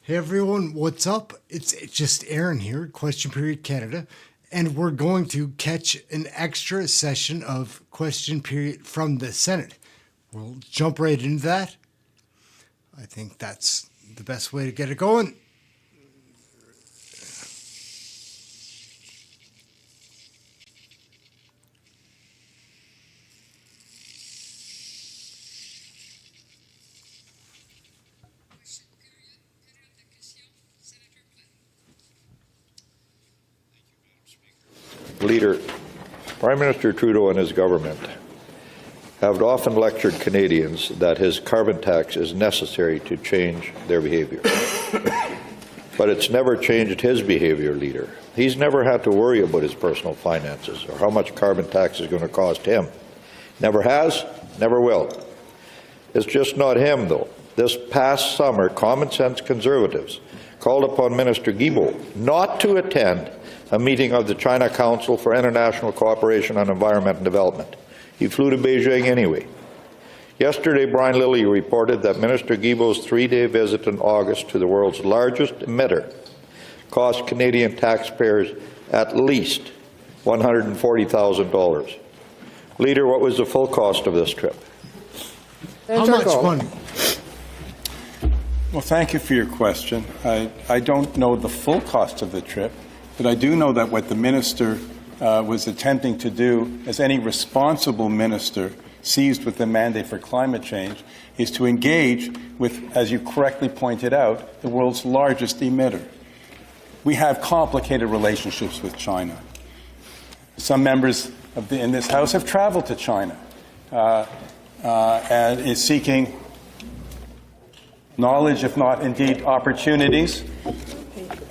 Hey everyone, what's up? It's just Ehren here, Question Period Canada, and we're going to catch an extra session of Question Period from the Senate. We'll jump right into that. I think that's the best way to get it going. Leader, Prime Minister Trudeau and his government have often lectured Canadians that his carbon tax is necessary to change their behaviour. But it's never changed his behaviour, Leader. He's never had to worry about his personal finances or how much carbon tax is going to cost him. Never has, never will. It's just not him, though. This past summer, common sense Conservatives called upon Minister Guilbeault not to attend a meeting of the China Council for International Cooperation on Environment and Development. He flew to Beijing anyway. Yesterday, Brian Lilly reported that Minister Guilbeault's three-day visit in August to the world's largest emitter cost Canadian taxpayers at least $140,000. Leader, what was the full cost of this trip? How much money? Well, thank you for your question. I don't know the full cost of the trip, but I do know that what the minister was attempting to do, as any responsible minister seized with the mandate for climate change, is to engage with, as you correctly pointed out, the world's largest emitter. We have complicated relationships with China. Some members in this House have traveled to China and is seeking knowledge, if not indeed opportunities.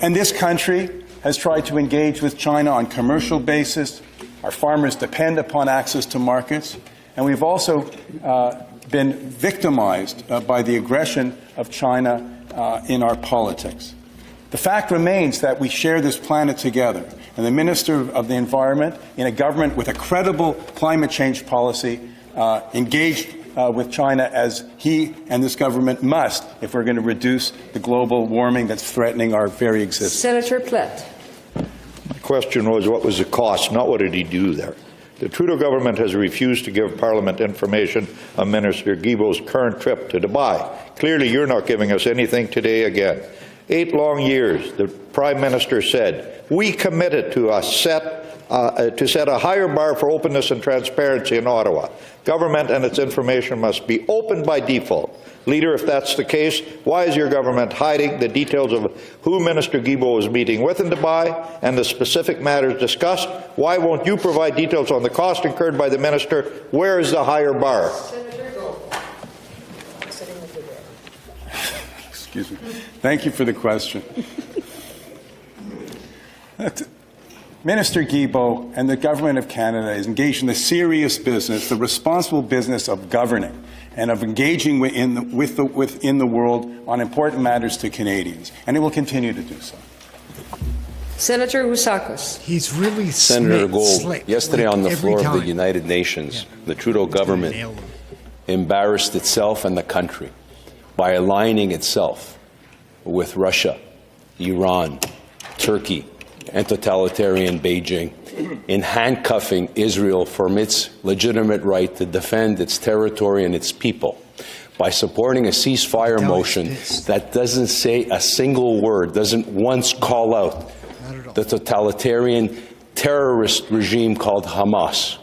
And this country has tried to engage with China on commercial basis. Our farmers depend upon access to markets. And we've also been victimized by the aggression of China in our politics. The fact remains that we share this planet together. And the Minister of the Environment, in a government with a credible climate change policy, engaged with China as he and this government must if we're going to reduce the global warming that's threatening our very existence. Senator Plett. My question was, what was the cost, not what did he do there? The Trudeau government has refused to give Parliament information on Minister Guilbeault's current trip to Dubai. Clearly, you're not giving us anything today again. 8 long years, the Prime Minister said, we committed to set a higher bar for openness and transparency in Ottawa. Government and its information must be open by default. Leader, if that's the case, why is your government hiding the details of who Minister Guilbeault was meeting with in Dubai and the specific matters discussed? Why won't you provide details on the cost incurred by the minister? Where is the higher bar? Excuse me. Thank you for the question. Minister Guilbeault and the Government of Canada is engaged in the serious business, the responsible business of governing and of engaging within the world on important matters to Canadians, and it will continue to do so. Senator Housakos. He's really Senator Gold, slick, yesterday like on the floor of the time. United Nations, the Trudeau government embarrassed itself and the country by aligning itself with Russia, Iran, Turkey, and totalitarian Beijing in handcuffing Israel from its legitimate right to defend its territory and its people by supporting a ceasefire motion that doesn't say a single word, doesn't once call out the totalitarian terrorist regime called Hamas.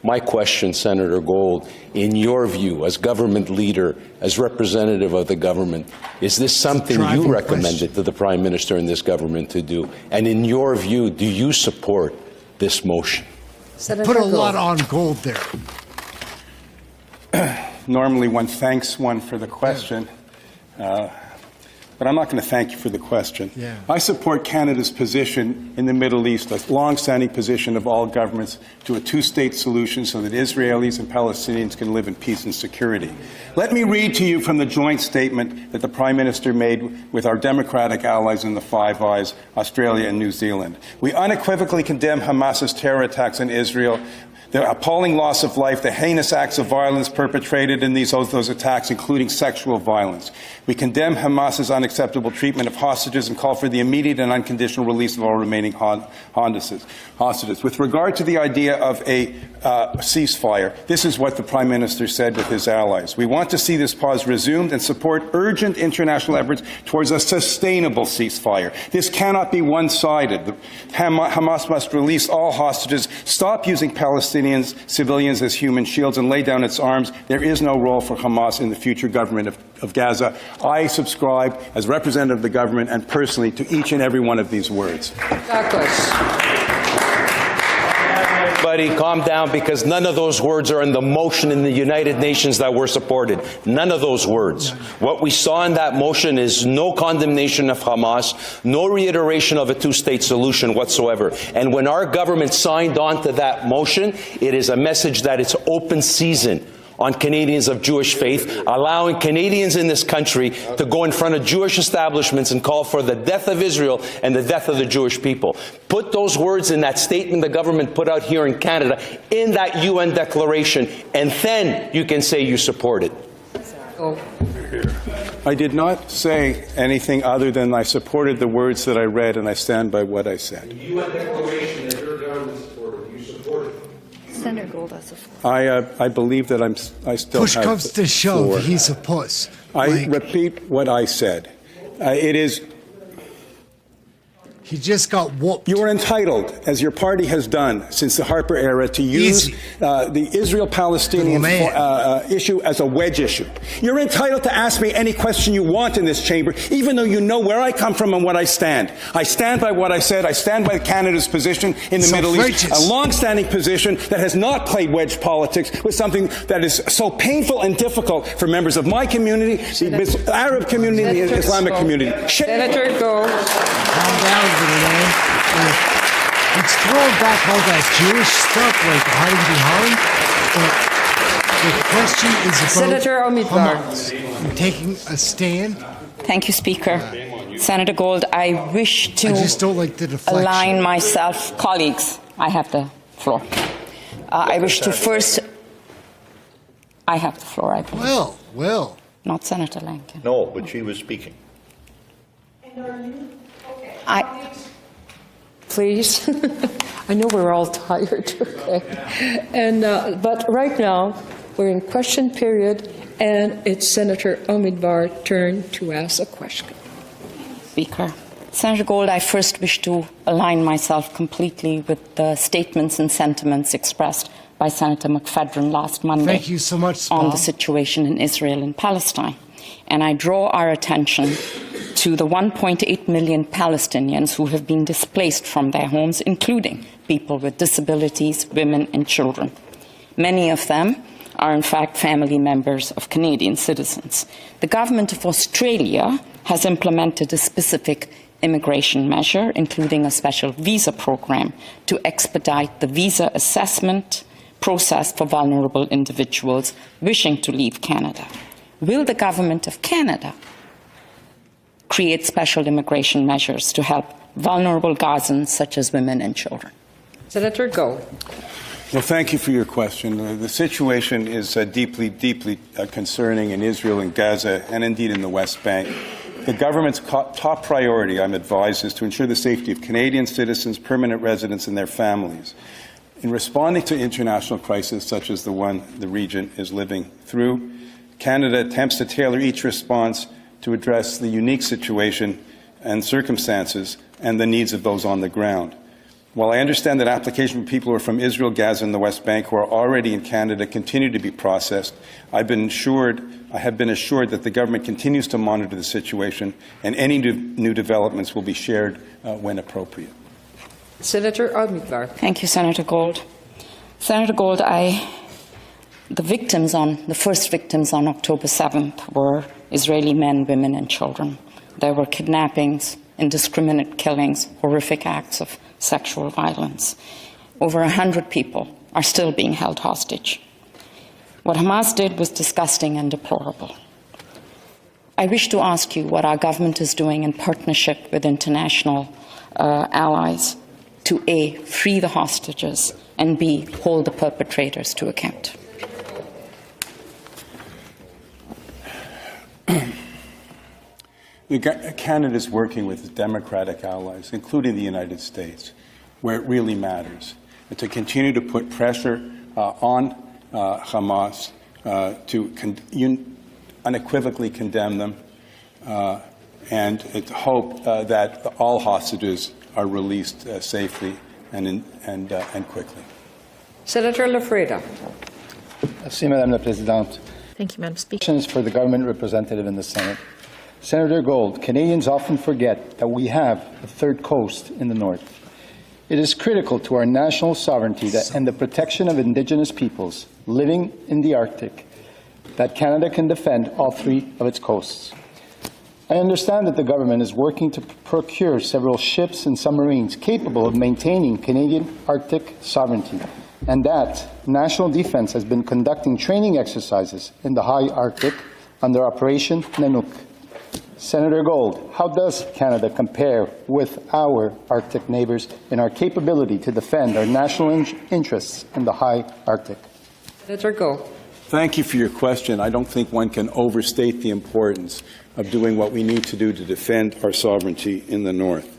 My question, Senator Gold, in your view, as government leader, as representative of the government, is this something you recommended to the Prime Minister and this government to do? And in your view, do you support this motion? Put a lot on Gold there. Normally one thanks one for the question, but I'm not going to thank you for the question. Yeah. I support Canada's position in the Middle East, a long-standing position of all governments, to a two-state solution so that Israelis and Palestinians can live in peace and security. Let me read to you from the joint statement that the Prime Minister made with our democratic allies in the Five Eyes, Australia and New Zealand. We unequivocally condemn Hamas's terror attacks on Israel, the appalling loss of life, the heinous acts of violence perpetrated in those attacks, including sexual violence. We condemn Hamas's unacceptable treatment of hostages and call for the immediate and unconditional release of all remaining hostages. With regard to the idea of a ceasefire, this is what the Prime Minister said with his allies. We want to see this pause resumed and support urgent international efforts towards a sustainable ceasefire. This cannot be one-sided. Hamas must release all hostages, stop using Palestinians, civilians as human shields, and lay down its arms. There is no role for Hamas in the future government of Gaza. I subscribe, as representative of the government and personally, to each and every one of these words. Everybody calm down, because none of those words are in the motion in the United Nations that were supported. None of those words. What we saw in that motion is no condemnation of Hamas, no reiteration of a two-state solution whatsoever. And when our government signed on to that motion, it is a message that it's open season on Canadians of Jewish faith, allowing Canadians in this country to go in front of Jewish establishments and call for the death of Israel and the death of the Jewish people. Put those words in that statement the government put out here in Canada, in that UN declaration, and then you can say you support it. I did not say anything other than I supported the words that I read, and I stand by what I said. The UN declaration that your government supported, you supported. Senator Gold has a floor. I believe that I still Push have comes the to shove, floor. he's a puss. I repeat what I said. It is. He just got whooped. You are entitled, as your party has done since the Harper era, to use the Israel-Palestinian issue as a wedge issue. You're entitled to ask me any question you want in this chamber, even though you know where I come from and what I stand. I stand by what I said. I stand by Canada's position in the Middle East, a long-standing position that has not played wedge politics with something that is so painful and difficult for members of my community, the Arab community, and the Islamic community. Senator, go. Calm down, little man. It's throwing back all that Jewish stuff, like hiding behind. But the question is about Senator Omidvar. Hamas and taking a stand. Thank you, Speaker. Senator Gold, I wish to I just don't like the deflection. align myself. Colleagues, I have the floor. I wish to first... I have the floor, I believe. Well. Not Senator Lankin. No, but she was speaking. Please. I know we're all tired, okay? And, but right now, we're in question period, and it's Senator Omidvar's turn to ask a question. Speaker. Senator Gold, I first wish to align myself completely with the statements and sentiments expressed by Senator McFedrin last Monday. Thank you so much, on the situation in Israel and Palestine. And I draw our attention to the 1.8 million Palestinians who have been displaced from their homes, including people with disabilities, women and children. Many of them are in fact family members of Canadian citizens. The government of Australia has implemented a specific immigration measure, including a special visa program to expedite the visa assessment process for vulnerable individuals wishing to leave Canada. Will the government of Canada create special immigration measures to help vulnerable Gazans such as women and children? Senator, go. Well, thank you for your question. The situation is deeply concerning in Israel and Gaza, and indeed in the West Bank. The government's top priority, I'm advised, is to ensure the safety of Canadian citizens, permanent residents, and their families. In responding to international crises such as the one the region is living through, Canada attempts to tailor each response to address the unique situation and circumstances and the needs of those on the ground. While I understand that applications for people who are from Israel, Gaza, and the West Bank who are already in Canada continue to be processed, I have been assured that the government continues to monitor the situation, and any new developments will be shared when appropriate. Senator Omidvar. Thank you, Senator Gold. Senator Gold, the first victims on October 7th were Israeli men, women, and children. There were kidnappings, indiscriminate killings, horrific acts of sexual violence. Over 100 people are still being held hostage. What Hamas did was disgusting and deplorable. I wish to ask you what our government is doing in partnership with international allies to A, free the hostages, and B, hold the perpetrators to account. Canada is working with its democratic allies, including the United States, where it really matters, and to continue to put pressure on Hamas to unequivocally condemn them and to hope that all hostages are released safely and quickly. Senator Lafreda. Merci, Madame la Présidente. Thank you, Madam Speaker. Questions for the government representative in the Senate. Senator Gold, Canadians often forget that we have a third coast in the north. It is critical to our national sovereignty and the protection of Indigenous peoples living in the Arctic that Canada can defend all three of its coasts. I understand that the government is working to procure several ships and submarines capable of maintaining Canadian Arctic sovereignty, and that National Defence has been conducting training exercises in the high Arctic under Operation Nanook. Senator Gold, how does Canada compare with our Arctic neighbours in our capability to defend our national interests in the high Arctic? Senator Gold. Thank you for your question. I don't think one can overstate the importance of doing what we need to do to defend our sovereignty in the north.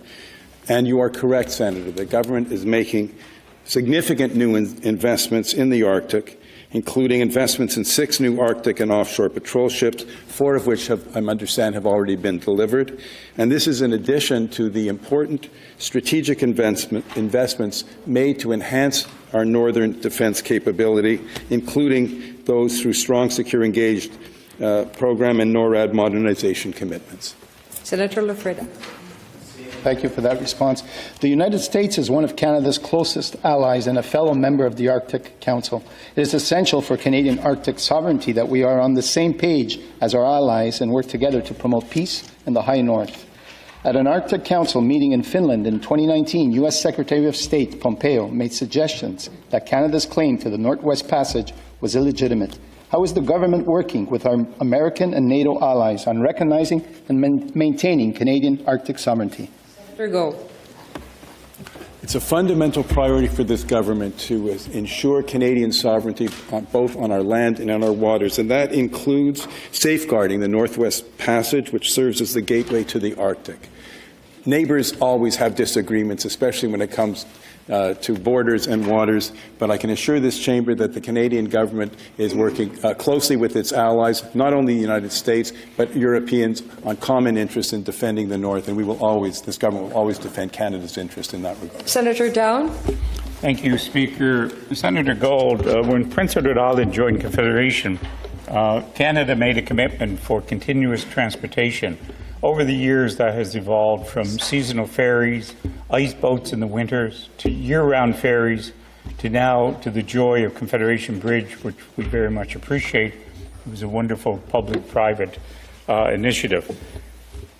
And you are correct, Senator. The government is making significant new investments in the Arctic, including investments in 6 new Arctic and offshore patrol ships, 4 of which I understand have already been delivered. And this is in addition to the important strategic investments made to enhance our northern defense capability, including those through strong secure engaged program and NORAD modernization commitments. Senator Lafreda. Thank you for that response. The United States is one of Canada's closest allies and a fellow member of the Arctic Council. It is essential for Canadian Arctic sovereignty that we are on the same page as our allies and work together to promote peace in the high north. At an Arctic Council meeting in Finland in 2019, U.S. Secretary of State Pompeo made suggestions that Canada's claim to the Northwest Passage was illegitimate. How is the government working with our American and NATO allies on recognizing and maintaining Canadian Arctic sovereignty? Senator Gold. It's a fundamental priority for this government to ensure Canadian sovereignty both on our land and on our waters, and that includes safeguarding the Northwest Passage, which serves as the gateway to the Arctic. Neighbors always have disagreements, especially when it comes to borders and waters, but I can assure this chamber that the Canadian government is working closely with its allies, not only the United States, but Europeans, on common interests in defending the North, and this government will always defend Canada's interest in that regard. Senator Down. Thank you, Speaker. Senator Gold, when Prince Edward Island joined Confederation, Canada made a commitment for continuous transportation. Over the years, that has evolved from seasonal ferries, ice boats in the winters, to year-round ferries, to now to the joy of Confederation Bridge, which we very much appreciate. It was a wonderful public-private initiative.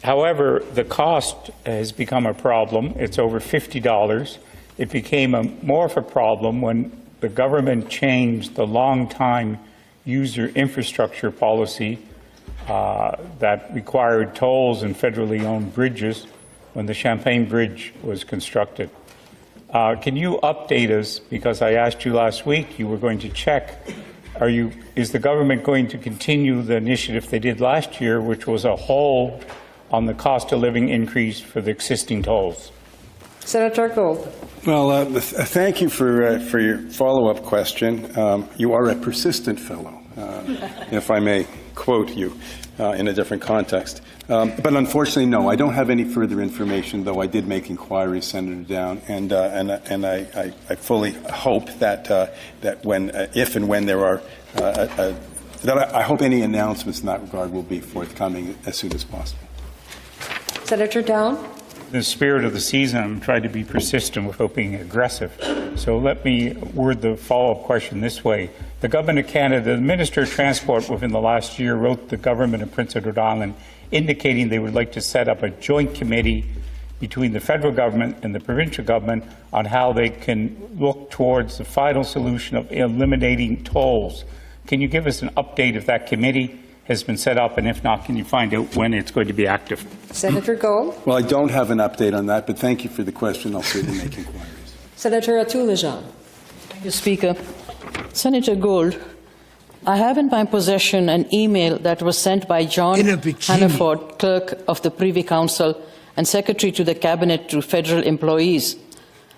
However, the cost has become a problem. It's over $50. It became more of a problem when the government changed the long-time user infrastructure policy that required tolls in federally owned bridges when the Champlain Bridge was constructed. Can you update us, because I asked you last week, you were going to check, is the government going to continue the initiative they did last year, which was a hold on the cost of living increase for the existing tolls? Senator Gold. Well, thank you for your follow-up question. You are a persistent fellow, if I may quote you in a different context. But unfortunately, no, I don't have any further information, though I did make inquiries, Senator Down, and I fully hope that if and when there are, I hope any announcements in that regard will be forthcoming as soon as possible. Senator Down. In the spirit of the season, I'm trying to be persistent without being aggressive. So let me word the follow-up question this way. The Government of Canada, the Minister of Transport within the last year wrote the Government of Prince Edward Island indicating they would like to set up a joint committee between the federal government and the provincial government on how they can look towards the final solution of eliminating tolls. Can you give us an update if that committee has been set up, and if not, can you find out when it's going to be active? Senator Gold. Well, I don't have an update on that, but thank you for the question. I'll certainly make inquiries. Senator Atulajan. Thank you, Speaker. Senator Gold, I have in my possession an email that was sent by John In a bikini. Hannaford, Clerk of the Privy Council and Secretary to the Cabinet to federal employees.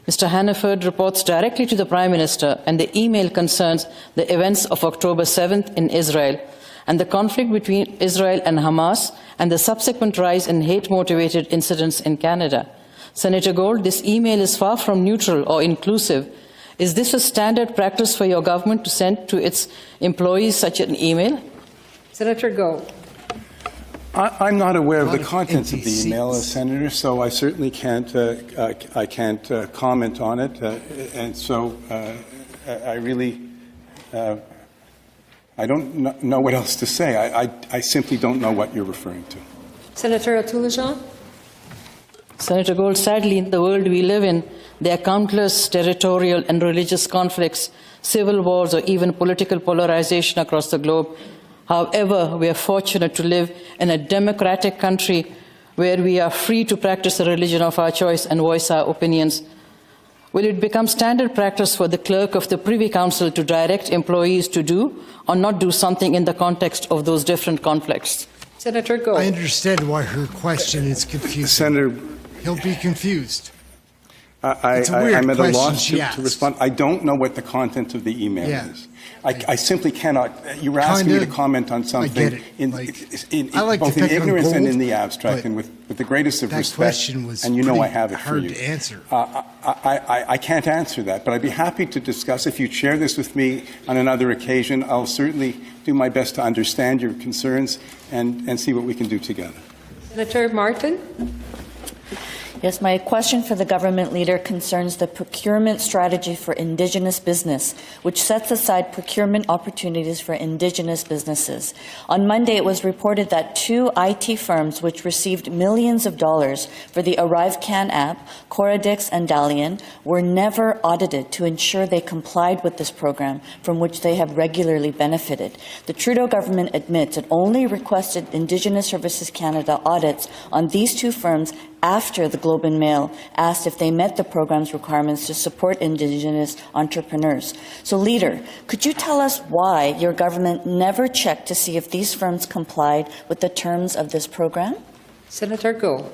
Mr. Hannaford reports directly to the Prime Minister, and the email concerns the events of October 7th in Israel and the conflict between Israel and Hamas and the subsequent rise in hate-motivated incidents in Canada. Senator Gold, this email is far from neutral or inclusive. Is this a standard practice for your government to send to its employees such an email? Senator Gold. I'm not aware of the Lot of contents of empty the email, seats. Senator, so I certainly can't comment on it. And so I really, I don't know what else to say. I simply don't know what you're referring to. Senator Atulajan. Senator Gold, sadly, in the world we live in, there are countless territorial and religious conflicts, civil wars, or even political polarization across the globe. However, we are fortunate to live in a democratic country where we are free to practice the religion of our choice and voice our opinions. Will it become standard practice for the Clerk of the Privy Council to direct employees to do or not do something in the context of those different conflicts? Senator Gold. I understand why her question is confusing. Senator, He'll be confused. I'm weird at a question loss she to asked. respond. I don't know what the content of the email Yeah. is. I simply cannot. You were asking me to Kinda. comment on something get it. in, I like to both in pick on ignorance and Gold, in the abstract, but and with the greatest of that respect. question was and you know I pretty have it for hard you. to answer. I can't answer that, but I'd be happy to discuss. If you'd share this with me on another occasion, I'll certainly do my best to understand your concerns and see what we can do together. Senator Martin. Yes, my question for the government leader concerns the procurement strategy for Indigenous business, which sets aside procurement opportunities for Indigenous businesses. On Monday, it was reported that 2 IT firms which received millions of dollars for the ArriveCan app, Coradix and Dalian, were never audited to ensure they complied with this program from which they have regularly benefited. The Trudeau government admits it only requested Indigenous Services Canada audits on these 2 firms after the Globe and Mail asked if they met the program's requirements to support Indigenous entrepreneurs. So, Leader, could you tell us why your government never checked to see if these firms complied with the terms of this program? Senator Gold.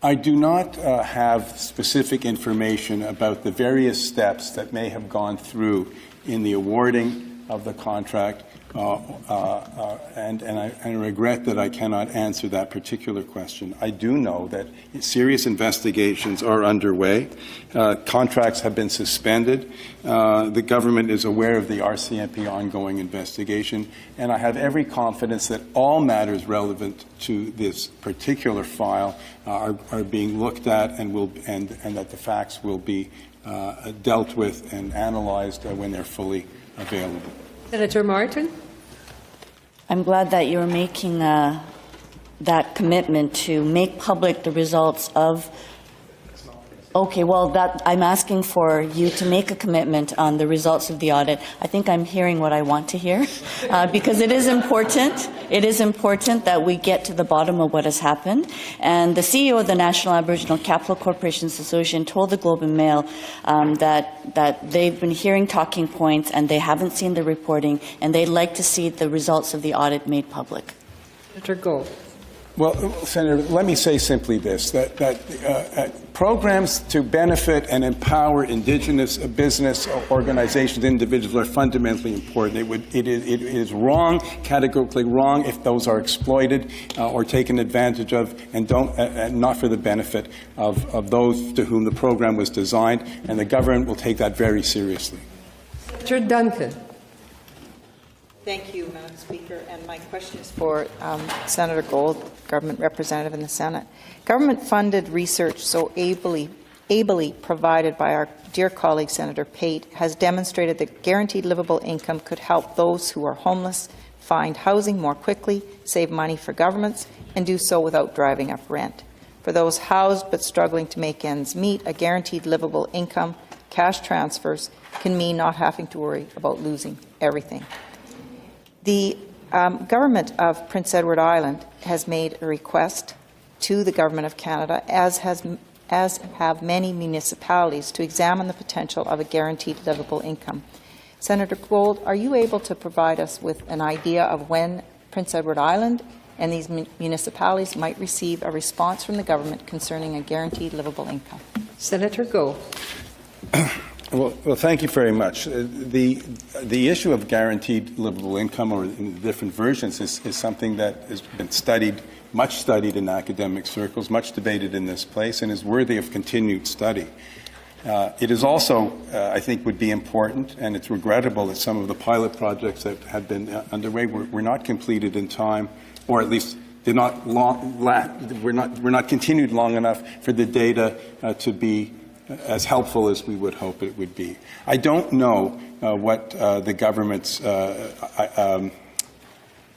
I do not have specific information about the various steps that may have gone through in the awarding of the contract, and I regret that I cannot answer that particular question. I do know that serious investigations are underway. Contracts have been suspended. The government is aware of the RCMP ongoing investigation, and I have every confidence that all matters relevant to this particular file are being looked at and that the facts will be dealt with and analyzed when they're fully available. Senator Martin. I'm glad that you're making that commitment to make public the results of. Okay, well, I'm asking for you to make a commitment on the results of the audit. I think I'm hearing what I want to hear, because it is important. It is important that we get to the bottom of what has happened. And the CEO of the National Aboriginal Capital Corporations Association told the Globe and Mail that they've been hearing talking points and they haven't seen the reporting, and they'd like to see the results of the audit made public. Senator Gold. Well, Senator, let me say simply this, that programs to benefit and empower Indigenous business organizations, individuals, are fundamentally important. It is wrong, categorically wrong, if those are exploited or taken advantage of and not for the benefit of those to whom the program was designed, and the government will take that very seriously. Senator Duncan. Thank you, Madam Speaker. And my question is for Senator Gold, government representative in the Senate. Government-funded research so ably provided by our dear colleague, Senator Pate, has demonstrated that guaranteed livable income could help those who are homeless find housing more quickly, save money for governments, and do so without driving up rent. For those housed but struggling to make ends meet, a guaranteed livable income, cash transfers, can mean not having to worry about losing everything. The government of Prince Edward Island has made a request to the Government of Canada, as as have many municipalities, to examine the potential of a guaranteed livable income. Senator Gold, are you able to provide us with an idea of when Prince Edward Island and these municipalities might receive a response from the government concerning a guaranteed livable income? Senator Gold. Well, thank you very much. The issue of guaranteed livable income, or in different versions, is something that has been studied, much studied in academic circles, much debated in this place, and is worthy of continued study. It is also, I think, would be important, and it's regrettable that some of the pilot projects that had been underway were not completed in time, or at least did not were not continued long enough for the data to be as helpful as we would hope it would be. I don't know what the government's.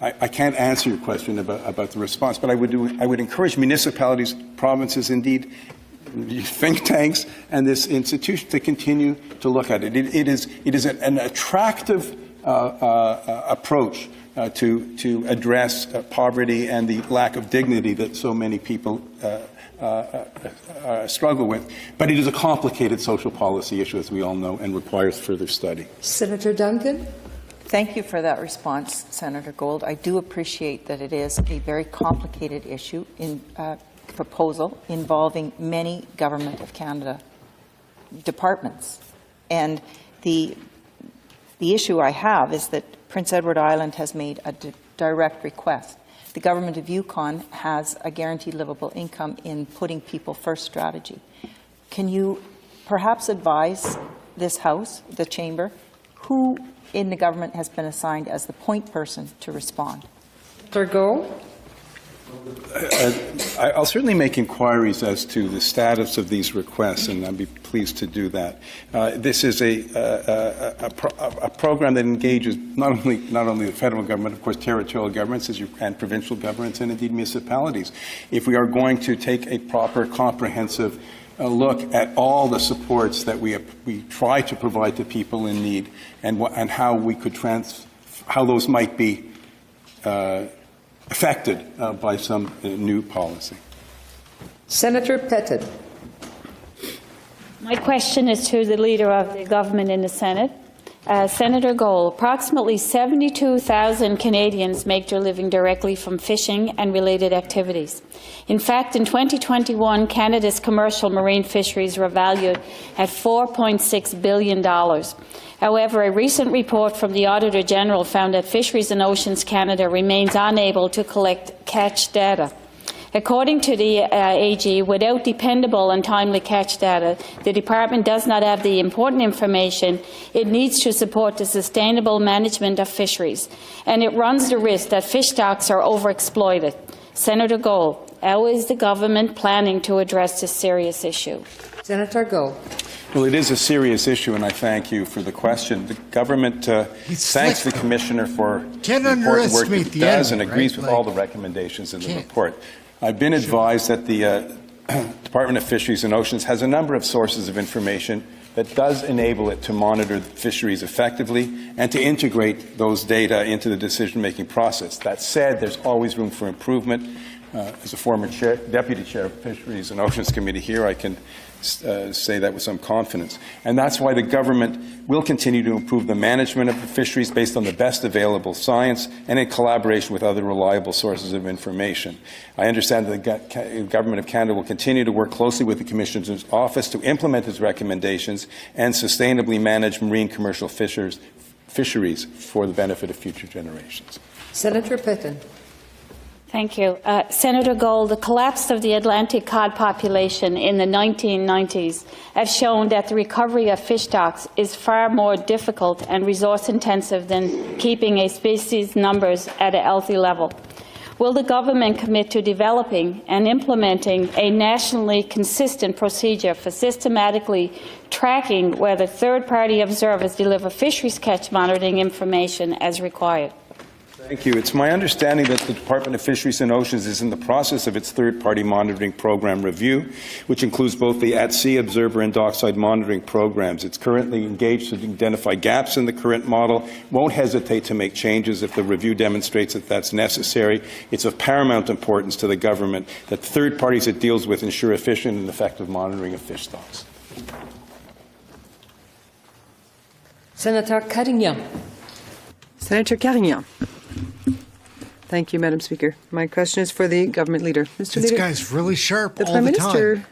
I can't answer your question about the response, but I would encourage municipalities, provinces, indeed, think tanks, and this institution to continue to look at it. It is an attractive approach to address poverty and the lack of dignity that so many people struggle with. But it is a complicated social policy issue, as we all know, and requires further study. Senator Duncan. Thank you for that response, Senator Gold. I do appreciate that it is a very complicated issue in proposal involving many Government of Canada departments. And the issue I have is that Prince Edward Island has made a direct request. The Government of Yukon has a guaranteed livable income in putting people first strategy. Can you perhaps advise this House, the Chamber, who in the government has been assigned as the point person to respond? Senator Gold. I'll certainly make inquiries as to the status of these requests, and I'd be pleased to do that. This is a program that engages not only the federal government, of course, territorial governments and provincial governments, and indeed municipalities. If we are going to take a proper, comprehensive look at all the supports that we try to provide to people in need, and how we could how those might be affected by some new policy. Senator Pettit. My question is to the Leader of the Government in the Senate. Senator Gold, approximately 72,000 Canadians make their living directly from fishing and related activities. In fact, in 2021, Canada's commercial marine fisheries were valued at $4.6 billion. However, a recent report from the Auditor General found that Fisheries and Oceans Canada remains unable to collect catch data. According to the AG, without dependable and timely catch data, the Department does not have the important information it needs to support the sustainable management of fisheries, and it runs the risk that fish stocks are overexploited. Senator Gold, how is the government planning to address this serious issue? Senator Gold. Well, it is a serious issue, and I thank you for the question. The government thanks the Commissioner for the important work he does and agrees with all the recommendations in the report. I've been advised that the Department of Fisheries and Oceans has a number of sources of information that does enable it to monitor fisheries effectively and to integrate those data into the decision-making process. That said, there's always room for improvement. As a former deputy chair of Fisheries and Oceans Committee here, I can say that with some confidence. And that's why the government will continue to improve the management of the fisheries based on the best available science and in collaboration with other reliable sources of information. I understand that the Government of Canada will continue to work closely with the Commissioner's office to implement its recommendations and sustainably manage marine commercial fisheries for the benefit of future generations. Senator Pettit. Thank you. Senator Gold, the collapse of the Atlantic cod population in the 1990s has shown that the recovery of fish stocks is far more difficult and resource-intensive than keeping a species' numbers at a healthy level. Will the government commit to developing and implementing a nationally consistent procedure for systematically tracking whether third-party observers deliver fisheries catch monitoring information as required? Thank you. It's my understanding that the Department of Fisheries and Oceans is in the process of its third-party monitoring program review, which includes both the at-sea observer and dockside monitoring programs. It's currently engaged to identify gaps in the current model, won't hesitate to make changes if the review demonstrates that that's necessary. It's of paramount importance to the government that third parties it deals with ensure efficient and effective monitoring of fish stocks. Senator Carignan. Senator Carignan. Thank you, Madam Speaker. My question is for the government leader. Mr. This Leader, guy's really sharp the all Prime the Minister time.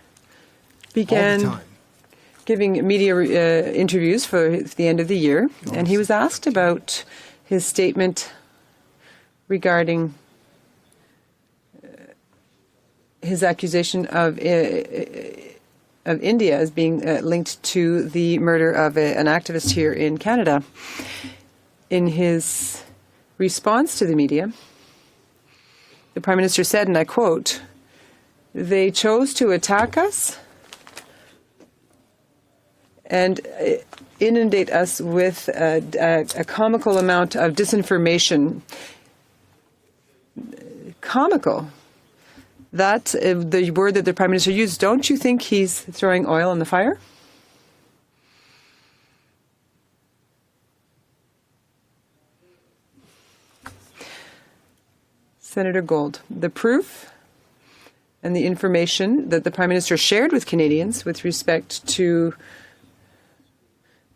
began giving media interviews for the end of the year, and he was asked about his statement regarding his accusation of India as being linked to the murder of an activist here in Canada. In his response to the media, the Prime Minister said, and I quote, "They chose to attack us and inundate us with a comical amount of disinformation." Comical. That's the word that the Prime Minister used. Don't you think he's throwing oil on the fire? Senator Gold, the proof and the information that the Prime Minister shared with Canadians with respect to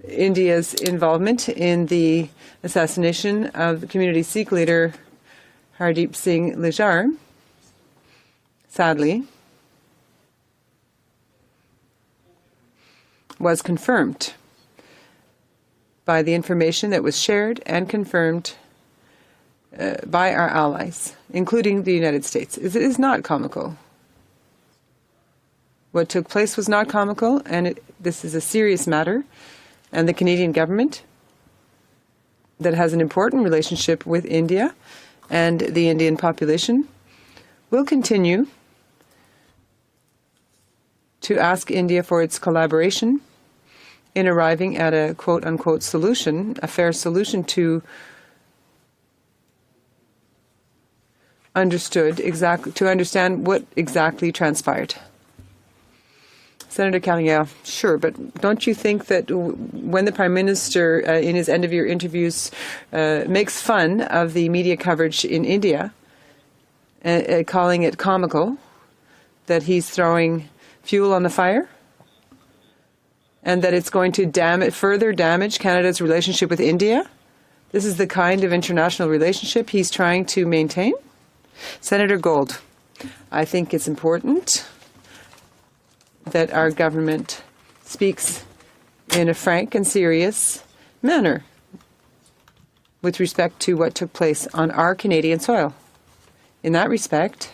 India's involvement in the assassination of community Sikh leader Hardeep Singh Nijjar, sadly, was confirmed by the information that was shared and confirmed by our allies, including the United States. It is not comical. What took place was not comical, and this is a serious matter, and the Canadian government that has an important relationship with India and the Indian population will continue to ask India for its collaboration in arriving at a quote-unquote solution, a fair solution to understand what exactly transpired. Senator Carignan, sure, but don't you think that when the Prime Minister, in his end-of-year interviews, makes fun of the media coverage in India, calling it comical, that he's throwing fuel on the fire, and that it's going to further damage Canada's relationship with India? This is the kind of international relationship he's trying to maintain? Senator Gold, I think it's important that our government speaks in a frank and serious manner with respect to what took place on our Canadian soil. In that respect,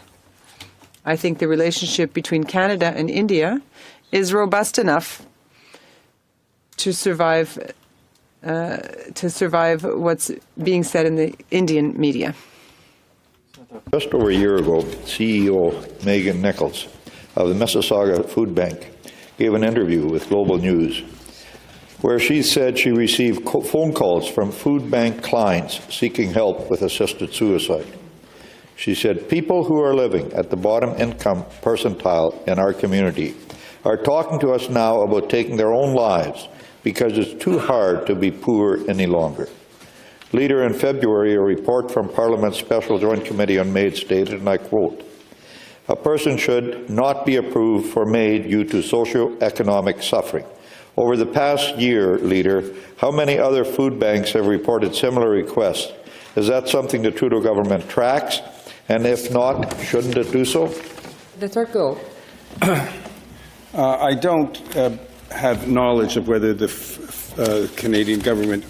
I think the relationship between Canada and India is robust enough to survive what's being said in the Indian media. Just over a year ago, CEO Megan Nichols of the Mississauga Food Bank gave an interview with Global News where she said she received phone calls from food bank clients seeking help with assisted suicide. She said, people who are living at the bottom income percentile in our community are talking to us now about taking their own lives because it's too hard to be poor any longer. Leader, in February, a report from Parliament's Special Joint Committee on MAID stated, and I quote, "A person should not be approved for MAID due to socio-economic suffering. Over the past year, Leader, how many other food banks have reported similar requests? Is that something the Trudeau government tracks? And if not, shouldn't it do so?" Senator Gold. I don't have knowledge of whether the Canadian government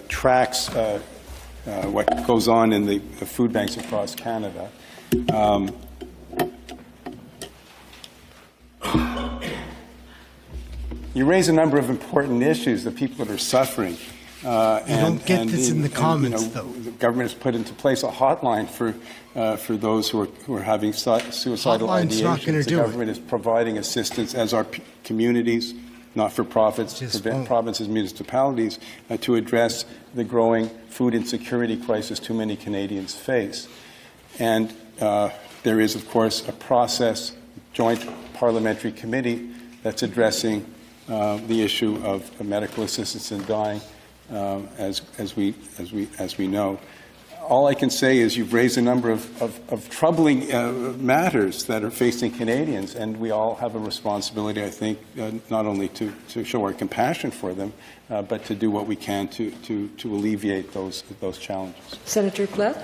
tracks what goes on in the food banks across Canada. You raise a number of important issues, the people that are suffering. You don't get this in the comments, though. The government has put into place a hotline for those who are having suicidal Hotline's not ideations. gonna The do it. government is providing assistance, as are communities. not-for-profits, provinces, municipalities, to address the growing food insecurity crisis too many Canadians face. And there is, of course, a process, joint parliamentary committee that's addressing the issue of medical assistance in dying, as we know. All I can say is you've raised a number of troubling matters that are facing Canadians, and we all have a responsibility, I think, not only to show our compassion for them, but to do what we can to alleviate those challenges. Senator Platt?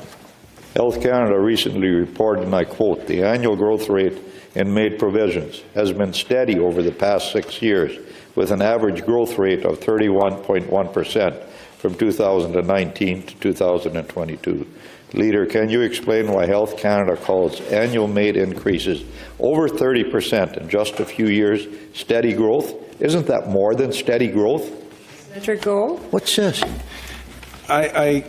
Health Canada recently reported, and I quote, "The annual growth rate in MAID provisions has been steady over the past 6 years, with an average growth rate of 31.1%. from 2019 to 2022. Leader, can you explain why Health Canada calls annual MAID increases over 30% in just a few years steady growth? Isn't that more than steady growth? Senator Gold? What's this? I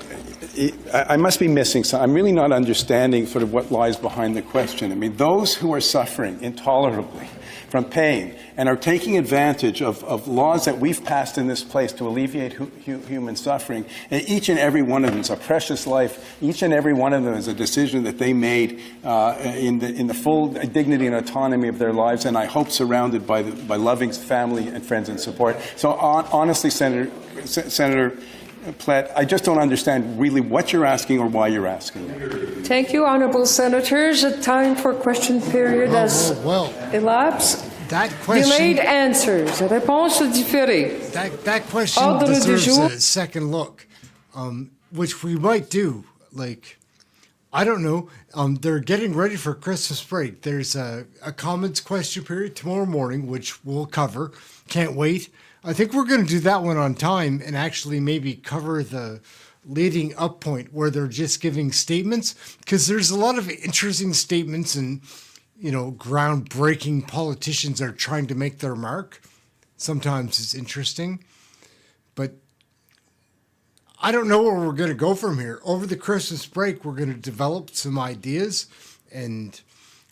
must be missing something. I'm really not understanding sort of what lies behind the question. I mean, those who are suffering intolerably from pain and are taking advantage of laws that we've passed in this place to alleviate human suffering, and each and every one of them is a precious life. Each and every one of them is a decision that they made in the full dignity and autonomy of their lives, and I hope surrounded by loving family and friends and support. So honestly, Senator Platt, I just don't understand really what you're asking or why you're asking it. Thank you, honourable senators. The time for question period has elapsed. That question, delayed answers. Réponse différée. That question Ordre du deserves jour. a second look, which we might do. Like, I don't know. They're getting ready for Christmas break. There's a comments question period tomorrow morning, which we'll cover. Can't wait. I think we're going to do that one on time and actually maybe cover the leading up point where they're just giving statements, because there's a lot of interesting statements and, you know, groundbreaking politicians are trying to make their mark. Sometimes it's interesting, but I don't know where we're going to go from here. Over the Christmas break, we're going to develop some ideas and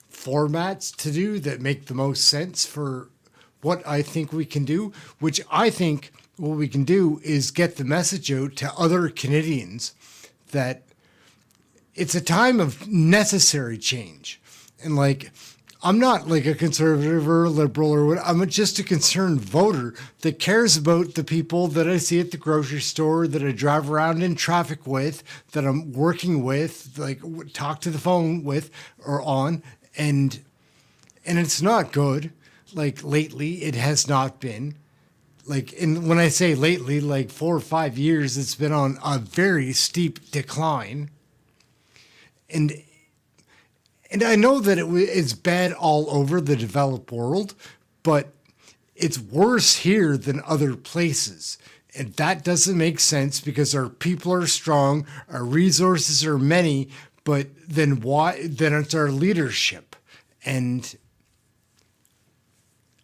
formats to do that make the most sense for what I think we can do, which I think what we can do is get the message out to other Canadians that it's a time of necessary change. And like, I'm not like a conservative or a liberal or what, I'm just a concerned voter that cares about the people that I see at the grocery store, that I drive around in traffic with, that I'm working with, like talk to the phone with or on. And it's not good. Like lately, it has not been. Like, when I say lately, like 4 or 5 years, it's been on a very steep decline. And I know that it's bad all over the developed world, but it's worse here than other places. And that doesn't make sense because our people are strong, our resources are many, but then why? Then it's our leadership. And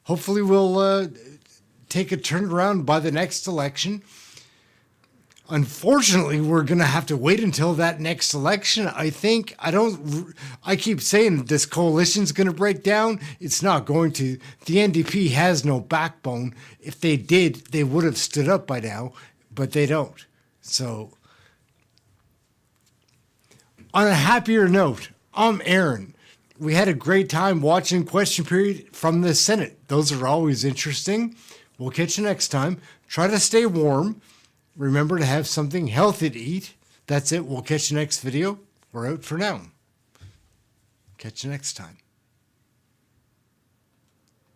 hopefully we'll take a turnaround by the next election. Unfortunately, we're going to have to wait until that next election. I keep saying this coalition's going to break down. It's not going to. The NDP has no backbone. If they did, they would have stood up by now, but they don't. So, on a happier note, I'm Ehren. We had a great time watching Question Period from the Senate. Those are always interesting. We'll catch you next time. Try to stay warm. Remember to have something healthy to eat. That's it. We'll catch you next video. We're out for now. Catch you next time.